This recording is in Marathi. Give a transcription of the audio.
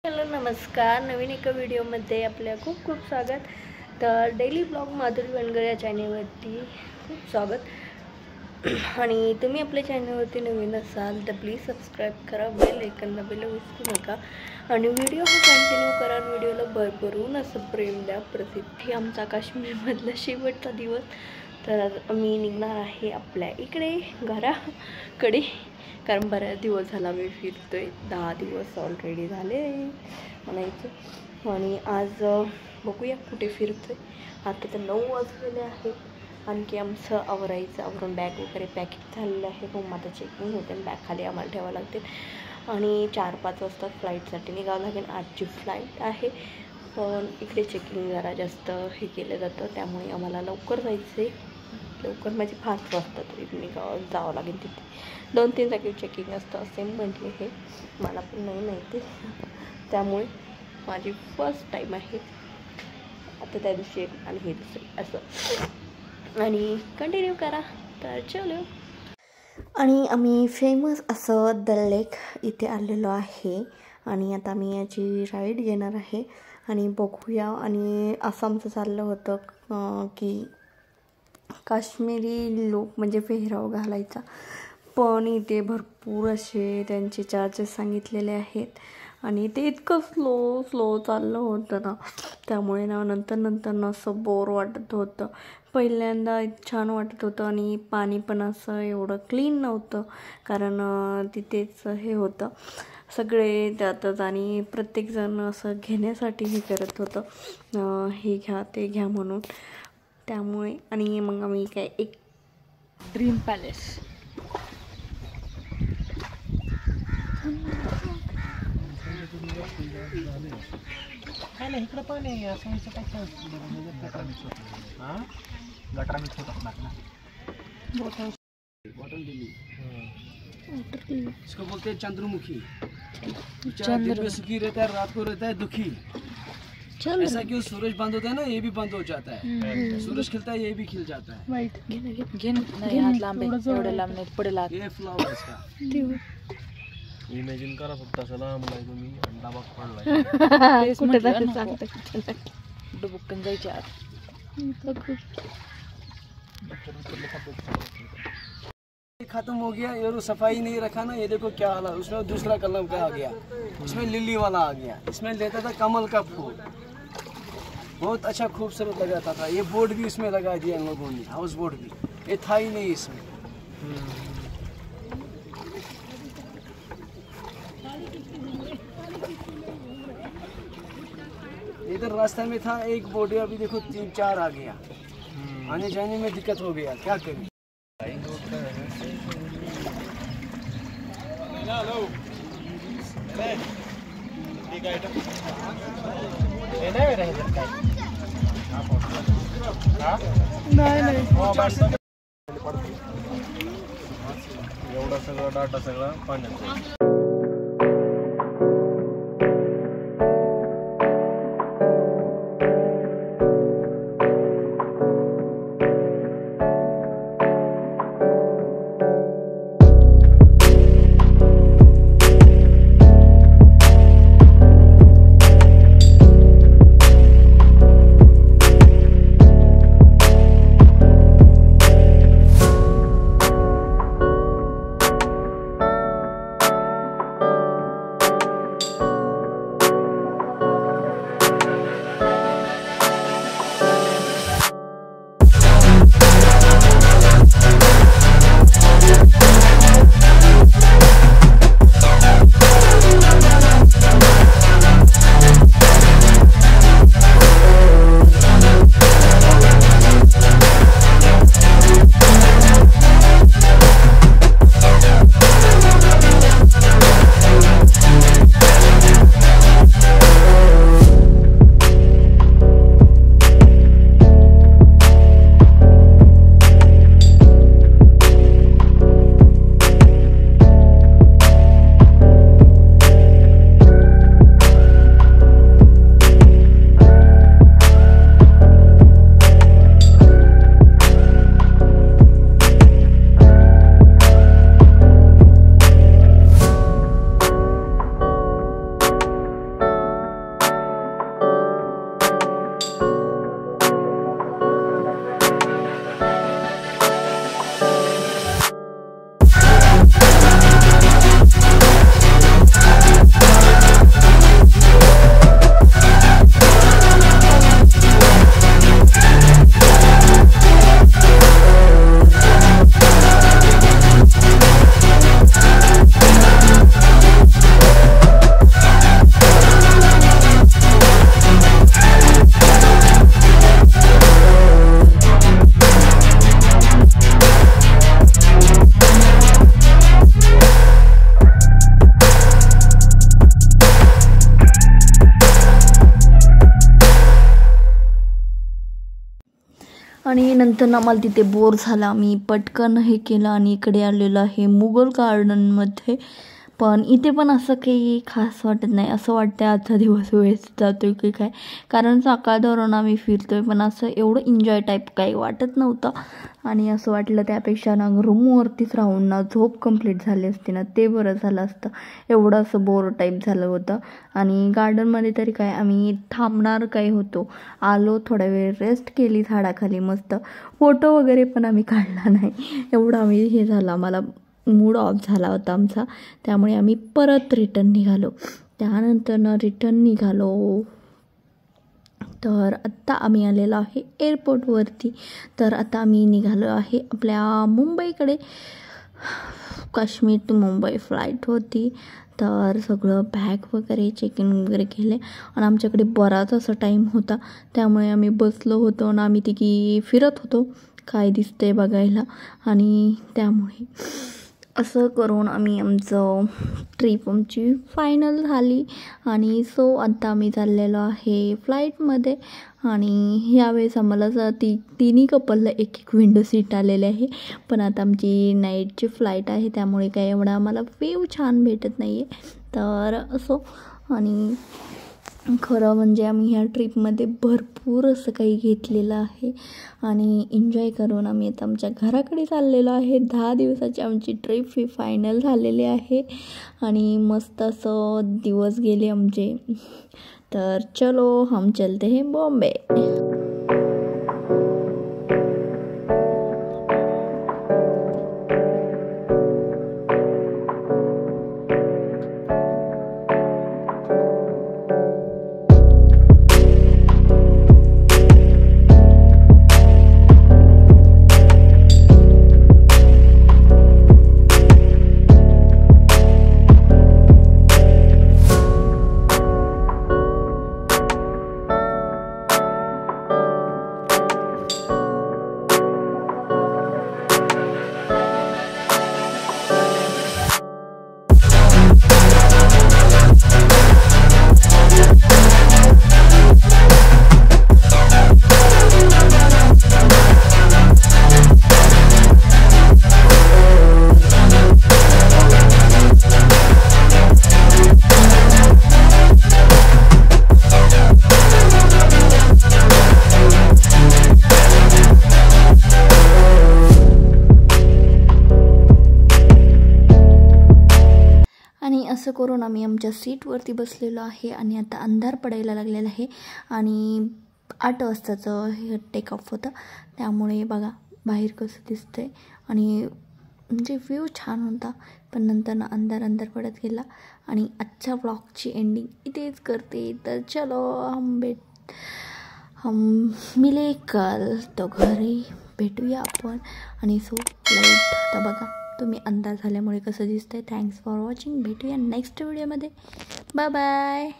हॅलो नमस्कार, नवीन एका व्हिडिओमध्ये आपल्या खूप खूप स्वागत. तर डेली ब्लॉग माधुरी वनगर या चॅनलवरती खूप स्वागत. आणि तुम्ही आपल्या चॅनलवरती नवीन असाल तर प्लीज सबस्क्राईब करा, बेल आयकॉन दाबायला विसरू नका आणि व्हिडिओ हा कंटिन्यू करा. व्हिडिओला भरभरून असं प्रेम द्या. प्रसिद्धी आमचा काश्मीरमधला शेवटचा दिवस. तर आम्ही निघणार आहे आपल्या इकडे घराकडे, कारण बऱ्याच दिवस झाला मी फिरतोय. 10 दिवस ऑलरेडी झाले म्हणायचं. आणि आज बघूया कुठे फिरतोय. आता तर 9 वाजलेले आहेत. आणखी आमचं आवरायचं, आवरून बॅग वगैरे पॅकिंग झालेलं आहे. मग आता चेकिंग होते आणि बॅग खाली आम्हाला ठेवावं लागते. आणि 4-5 वाजता फ्लाईटसाठी निघावं लागेल. आजची फ्लाईट आहे, पण इकडे चेकिंग जरा जास्त हे केलं जातं, त्यामुळे आम्हाला लवकर जायचं आहे. लवकर म्हणजे 5 वाजता तरी जावं लागेल. तिथे 2-3 जागी चेकिंग असतं असे म्हटले. हे मला पण नाही माहिती, त्यामुळे माझी फर्स्ट टाईम आहे आता. त्या दिवशी आणि हे दुसरी असं. आणि कंटिन्यू करा. तर चलो. आणि आम्ही फेमस असं दल लेक इथे आलेलो आहे. आणि आता मी याची राईड घेणार आहे आणि बघूया. आणि असं आमचं चाललं होतं की काश्मीरी लोक म्हणजे पेहराव घालायचा, पण इथे भरपूर असे त्यांचे चार्जेस सांगितलेले आहेत. आणि ते इतकं स्लो चाललं होतं ना, त्यामुळे ना नंतर असं बोर वाटत होतं. पहिल्यांदा छान वाटत होतं आणि पाणी पण असं एवढं क्लीन नव्हतं, कारण तिथेच हे होतं सगळे त्यातच. आणि प्रत्येकजण असं घेण्यासाठी हे करत होतं, हे घ्या ते घ्या म्हणून. त्यामुळे आणि मग आम्ही काय एक ड्रीम पॅलेस नाही इकडं पण आहे. असं काय गटरा मिक्स होतात ना. इसको बोलते हैं चंद्रमुखी. दिन में सुखी रहता है, रात को रहता है दुखी. ऐसा क्यों? सूरज बंद होता है ना, ये भी बंद हो जाता है. सूरज खिलता है, ये भी खिल जाता है. ये फ्लावर इसका इमेजिन करा फक्त. असं लांब आहे तुम्ही अंडा बाग पडलाय. कुठे जायचं सांगता डुबुकन जायच्या आत. खत्म हो गया. ये तो सफाई नहीं रखा ना. ये देखो क्या हाल है. उसमें दूसरा कलम का आ गया, इसमें लिली वाला आ गया. इसमें लेता था कमल का फूल, बहुत अच्छा खूबसूरत लगाता था. ये बोर्ड भी इसमें लगा दिया इन लोगों ने, हाउस बोर्ड भी. ये था ही नहीं इसमें. इधर रास्ते में था एक बोर्ड, अभी देखो 3-4 आ गया. आने जाने में दिक्कत हो गया, क्या करें. एवढा सगळा डाटा सगळा पाण्यात. आणि नंतर आम्हाला तिथे बोर झाला, मी पटकन हे केलं आणि इकडे आलेलं आहे मुघल गार्डनमध्ये. पण इथे पण असं काही खास वाटत नाही, असं वाटतं आजचा दिवस वेस्ट जातो की काय, कारण सकाळ धरून आम्ही फिरतो आहे पण असं एवढं एन्जॉय टाईप काही वाटत नव्हतं. आणि असं वाटलं त्यापेक्षा ना रूमवरतीच राहून ना झोप कंप्लीट झाली असते ना ते बरं झालं असतं, एवढं असं बोर टाईप झालं होतं. आणि गार्डनमध्ये तरी काय आम्ही थांबणार काय होतो, आलो थोडा वेळ रेस्ट केली झाडाखाली मस्त, फोटो वगैरे पण आम्ही काढला नाही, एवढं आम्ही हे झालं, आम्हाला मूड ऑफ झाला होता आमचा, त्यामुळे आम्ही परत रिटर्न निघालो. त्यानंतर रिटर्न निघालो तर आत्ता आम्ही आलेलो आहे एअरपोर्टवरती. तर आता आम्ही निघालो आहे आपल्या मुंबईकडे, काश्मीर टू मुंबई फ्लाईट होती. तर सगळं बॅग वगैरे चेक इन वगैरे केले आणि आमच्याकडे बराच असा टाईम होता, त्यामुळे आम्ही बसलो होतो आणि आम्ही तिघी फिरत होतो काय दिसतंय बघायला. आणि त्यामुळे असं करून आमचं ट्रिप आमची फायनल झाली. आणि सो आता आम्ही चाललेलो आहे फ्लाईटमध्ये. आणि यावेळेस आम्हाला तिन्ही कपलला एक एक विंडो सीट आलेले आहे, पण आता आमची नाईटची फ्लाईट आहे त्यामुळे काय एवढा आम्हाला व्ह्यू छान भेटत नाही आहे. तर असो, आणि खरं म्हणजे आम्ही ह्या ट्रिपमध्ये भरपूर असं काही घेतलेलं आहे आणि एन्जॉय करून आम्ही आता आमच्या घराकडे चाललेलो आहे. 10 दिवसाची आमची ट्रिप ही फायनल झालेली आहे आणि मस्त असं दिवस गेले आमचे. तर चलो हम चलते हैं बॉम्बे. असं करून आम्ही आमच्या सीटवरती बसलेलो आहे आणि आता अंधार पडायला लागलेला आहे आणि 8 वाजताचं हे टेक ऑफ होतं, त्यामुळे बघा बाहेर कसं दिसतंय आणि म्हणजे व्ह्यू छान होता. पण नंतर अंधार पडत गेला आणि आजच्या ब्लॉगची एंडिंग इथेच करते. तर चलो हम मिले कल, तो घरी भेटूया आपण. आणि सो लाईट आता बघा तुम्ही अंदाज झाल्यामुळे कसं दिसतंय. थँक्स फॉर वॉचिंग, भेटूया नेक्स्ट व्हिडिओमध्ये. Bye bye.